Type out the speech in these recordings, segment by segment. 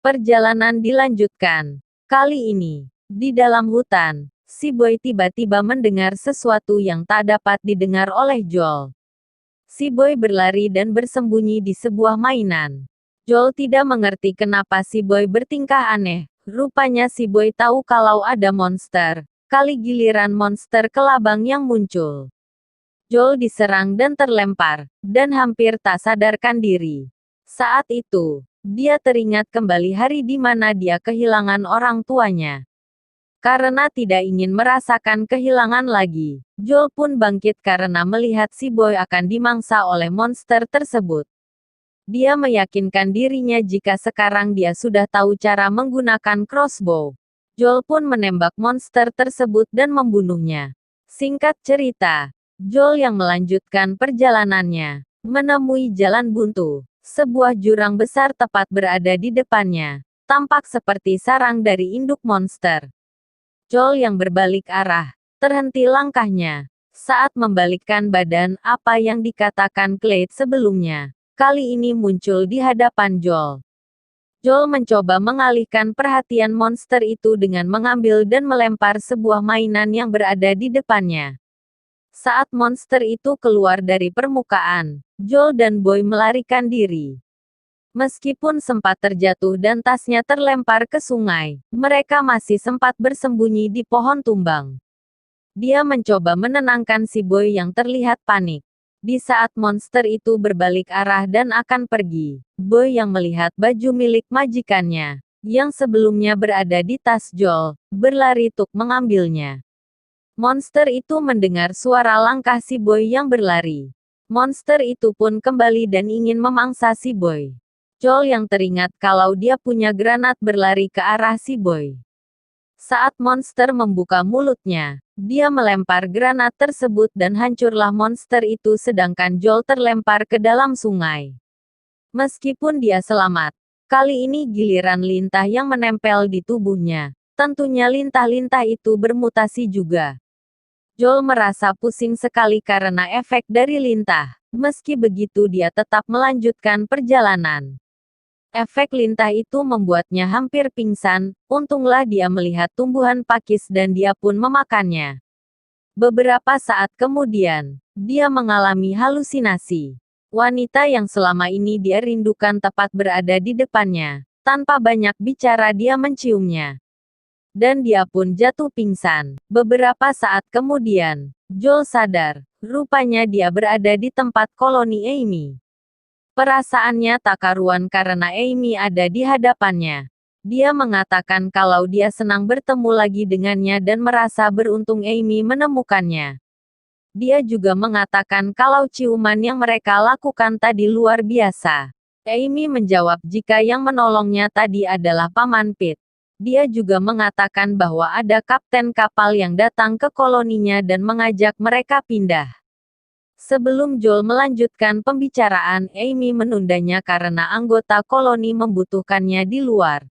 Perjalanan dilanjutkan. Kali ini, di dalam hutan, si Boy tiba-tiba mendengar sesuatu yang tak dapat didengar oleh Joel. Si Boy berlari dan bersembunyi di sebuah mainan. Joel tidak mengerti kenapa si Boy bertingkah aneh. Rupanya si Boy tahu kalau ada monster. Kali giliran monster kelabang yang muncul. Joel diserang dan terlempar, dan hampir tak sadarkan diri. Saat itu, dia teringat kembali hari di mana dia kehilangan orang tuanya. Karena tidak ingin merasakan kehilangan lagi, Joel pun bangkit karena melihat si Boy akan dimangsa oleh monster tersebut. Dia meyakinkan dirinya jika sekarang dia sudah tahu cara menggunakan crossbow. Joel pun menembak monster tersebut dan membunuhnya. Singkat cerita, Joel yang melanjutkan perjalanannya, menemui jalan buntu. Sebuah jurang besar tepat berada di depannya. Tampak seperti sarang dari induk monster. Joel yang berbalik arah, terhenti langkahnya. Saat membalikkan badan, apa yang dikatakan Clyde sebelumnya, kali ini muncul di hadapan Joel. Joel mencoba mengalihkan perhatian monster itu dengan mengambil dan melempar sebuah mainan yang berada di depannya. Saat monster itu keluar dari permukaan, Joel dan Boy melarikan diri. Meskipun sempat terjatuh dan tasnya terlempar ke sungai, mereka masih sempat bersembunyi di pohon tumbang. Dia mencoba menenangkan si Boy yang terlihat panik. Di saat monster itu berbalik arah dan akan pergi, Boy yang melihat baju milik majikannya, yang sebelumnya berada di tas Joel, berlari untuk mengambilnya. Monster itu mendengar suara langkah si Boy yang berlari. Monster itu pun kembali dan ingin memangsa si Boy. Joel yang teringat kalau dia punya granat berlari ke arah si Boy. Saat monster membuka mulutnya, dia melempar granat tersebut dan hancurlah monster itu sedangkan Joel terlempar ke dalam sungai. Meskipun dia selamat, kali ini giliran lintah yang menempel di tubuhnya. Tentunya lintah-lintah itu bermutasi juga. Joel merasa pusing sekali karena efek dari lintah. Meski begitu dia tetap melanjutkan perjalanan. Efek lintah itu membuatnya hampir pingsan, untunglah dia melihat tumbuhan pakis dan dia pun memakannya. Beberapa saat kemudian, dia mengalami halusinasi. Wanita yang selama ini dia rindukan tepat berada di depannya. Tanpa banyak bicara dia menciumnya. Dan dia pun jatuh pingsan. Beberapa saat kemudian, Joel sadar, rupanya dia berada di tempat koloni Amy. Perasaannya tak karuan karena Amy ada di hadapannya. Dia mengatakan kalau dia senang bertemu lagi dengannya dan merasa beruntung Amy menemukannya. Dia juga mengatakan kalau ciuman yang mereka lakukan tadi luar biasa. Amy menjawab jika yang menolongnya tadi adalah Paman Pete. Dia juga mengatakan bahwa ada kapten kapal yang datang ke koloninya dan mengajak mereka pindah. Sebelum Joel melanjutkan pembicaraan, Amy menundanya karena anggota koloni membutuhkannya di luar.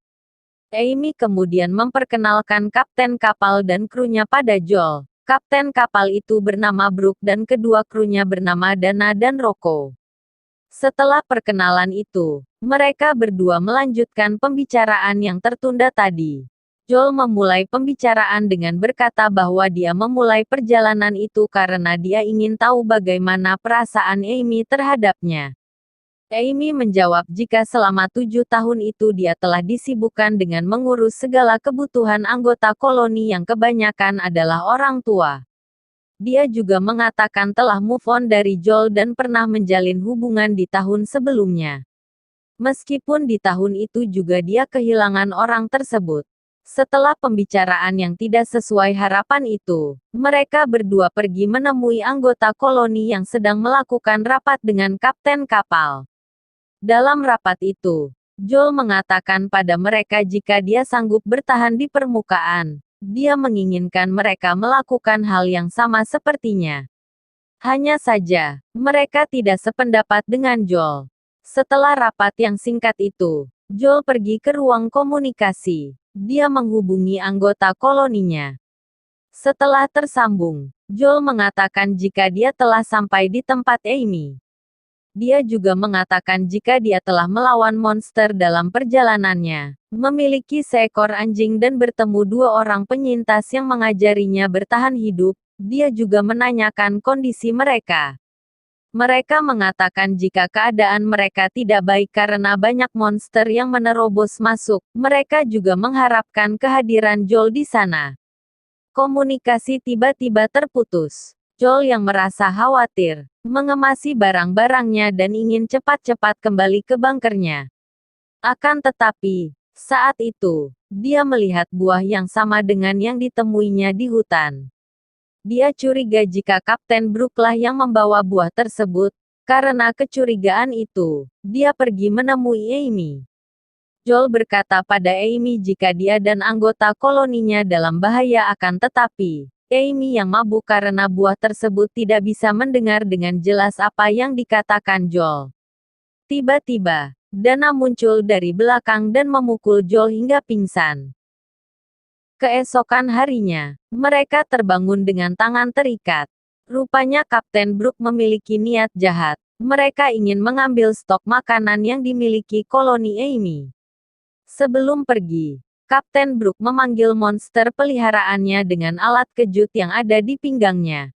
Amy kemudian memperkenalkan kapten kapal dan krunya pada Joel. Kapten kapal itu bernama Brooke dan kedua krunya bernama Dana dan Rocco. Setelah perkenalan itu, mereka berdua melanjutkan pembicaraan yang tertunda tadi. Joel memulai pembicaraan dengan berkata bahwa dia memulai perjalanan itu karena dia ingin tahu bagaimana perasaan Amy terhadapnya. Amy menjawab jika selama 7 tahun itu dia telah disibukkan dengan mengurus segala kebutuhan anggota koloni yang kebanyakan adalah orang tua. Dia juga mengatakan telah move on dari Joel dan pernah menjalin hubungan di tahun sebelumnya. Meskipun di tahun itu juga dia kehilangan orang tersebut. Setelah pembicaraan yang tidak sesuai harapan itu, mereka berdua pergi menemui anggota koloni yang sedang melakukan rapat dengan kapten kapal. Dalam rapat itu, Joel mengatakan pada mereka jika dia sanggup bertahan di permukaan, dia menginginkan mereka melakukan hal yang sama sepertinya. Hanya saja, mereka tidak sependapat dengan Joel. Setelah rapat yang singkat itu, Joel pergi ke ruang komunikasi. Dia menghubungi anggota koloninya. Setelah tersambung, Joel mengatakan jika dia telah sampai di tempat Amy. Dia juga mengatakan jika dia telah melawan monster dalam perjalanannya, memiliki seekor anjing dan bertemu dua orang penyintas yang mengajarinya bertahan hidup. Dia juga menanyakan kondisi mereka. Mereka mengatakan jika keadaan mereka tidak baik karena banyak monster yang menerobos masuk. Mereka juga mengharapkan kehadiran Joel di sana. Komunikasi tiba-tiba terputus. Joel yang merasa khawatir, mengemasi barang-barangnya dan ingin cepat-cepat kembali ke bunkernya. Akan tetapi, saat itu, dia melihat buah yang sama dengan yang ditemuinya di hutan. Dia curiga jika Kapten Brooklah yang membawa buah tersebut. Karena kecurigaan itu, dia pergi menemui Amy. Joel berkata pada Amy jika dia dan anggota koloninya dalam bahaya akan tetapi, Amy yang mabuk karena buah tersebut tidak bisa mendengar dengan jelas apa yang dikatakan Joel. Tiba-tiba, Dana muncul dari belakang dan memukul Joel hingga pingsan. Keesokan harinya, mereka terbangun dengan tangan terikat. Rupanya Kapten Brook memiliki niat jahat. Mereka ingin mengambil stok makanan yang dimiliki koloni Amy. Sebelum pergi, Kapten Brook memanggil monster peliharaannya dengan alat kejut yang ada di pinggangnya.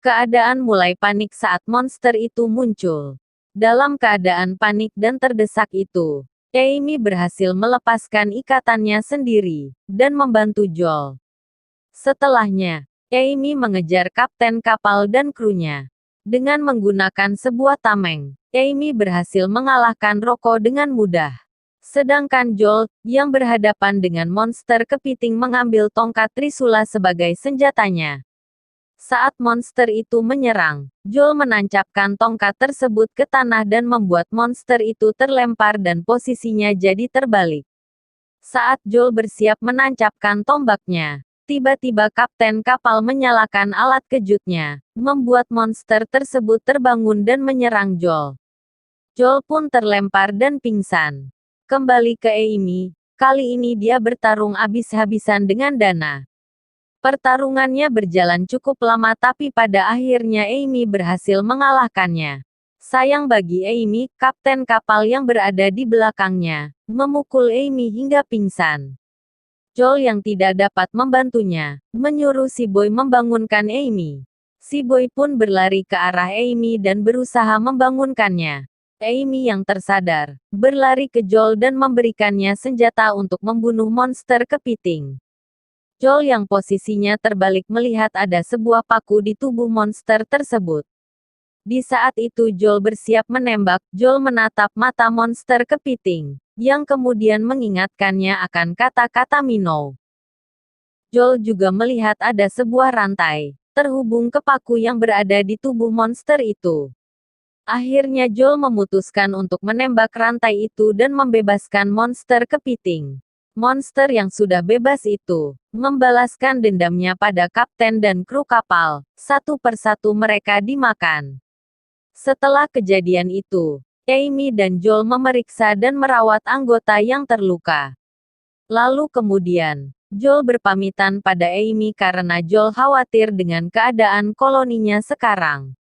Keadaan mulai panik saat monster itu muncul. Dalam keadaan panik dan terdesak itu, Amy berhasil melepaskan ikatannya sendiri, dan membantu Joel. Setelahnya, Amy mengejar kapten kapal dan krunya. Dengan menggunakan sebuah tameng, Amy berhasil mengalahkan Rocco dengan mudah. Sedangkan Joel, yang berhadapan dengan monster kepiting mengambil tongkat Trisula sebagai senjatanya. Saat monster itu menyerang, Joel menancapkan tongkat tersebut ke tanah dan membuat monster itu terlempar dan posisinya jadi terbalik. Saat Joel bersiap menancapkan tombaknya, tiba-tiba kapten kapal menyalakan alat kejutnya, membuat monster tersebut terbangun dan menyerang Joel. Joel pun terlempar dan pingsan. Kembali ke Amy, kali ini dia bertarung habis-habisan dengan Dana. Pertarungannya berjalan cukup lama tapi pada akhirnya Amy berhasil mengalahkannya. Sayang bagi Amy, kapten kapal yang berada di belakangnya, memukul Amy hingga pingsan. Joel yang tidak dapat membantunya, menyuruh si boy membangunkan Amy. Si boy pun berlari ke arah Amy dan berusaha membangunkannya. Amy yang tersadar, berlari ke Joel dan memberikannya senjata untuk membunuh monster kepiting. Joel yang posisinya terbalik melihat ada sebuah paku di tubuh monster tersebut. Di saat itu Joel bersiap menembak, Joel menatap mata monster kepiting, yang kemudian mengingatkannya akan kata-kata Minnow. Joel juga melihat ada sebuah rantai, terhubung ke paku yang berada di tubuh monster itu. Akhirnya Joel memutuskan untuk menembak rantai itu dan membebaskan monster kepiting. Monster yang sudah bebas itu, membalaskan dendamnya pada kapten dan kru kapal. Satu persatu mereka dimakan. Setelah kejadian itu, Amy dan Joel memeriksa dan merawat anggota yang terluka. Lalu kemudian, Joel berpamitan pada Amy karena Joel khawatir dengan keadaan koloninya sekarang.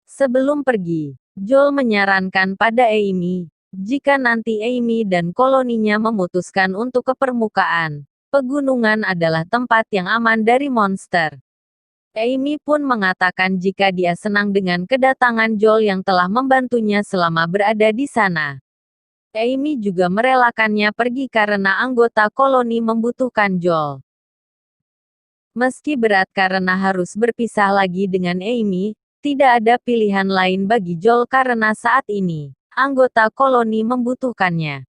Sebelum pergi, Joel menyarankan pada Amy, jika nanti Amy dan koloninya memutuskan untuk ke permukaan, pegunungan adalah tempat yang aman dari monster. Amy pun mengatakan jika dia senang dengan kedatangan Joel yang telah membantunya selama berada di sana. Amy juga merelakannya pergi karena anggota koloni membutuhkan Joel. Meski berat karena harus berpisah lagi dengan Amy, tidak ada pilihan lain bagi Joel karena saat ini, anggota koloni membutuhkannya.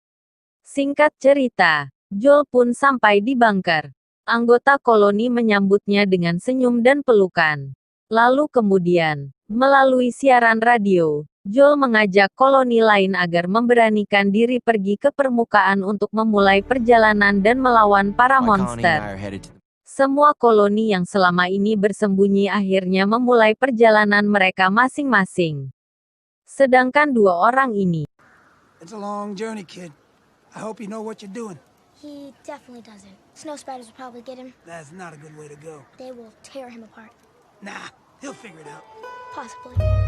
Singkat cerita, Joel pun sampai di bunker. Anggota koloni menyambutnya dengan senyum dan pelukan. Lalu kemudian, melalui siaran radio, Joel mengajak koloni lain agar memberanikan diri pergi ke permukaan untuk memulai perjalanan dan melawan para monster. Semua koloni yang selama ini bersembunyi akhirnya memulai perjalanan mereka masing-masing. Sedangkan dua orang ini. It's a long journey, kid. I hope you know what you're doing. He definitely doesn't. Snow spiders will probably get him. That's not a good way to go. They will tear him apart. Nah, he'll figure it out. Possibly.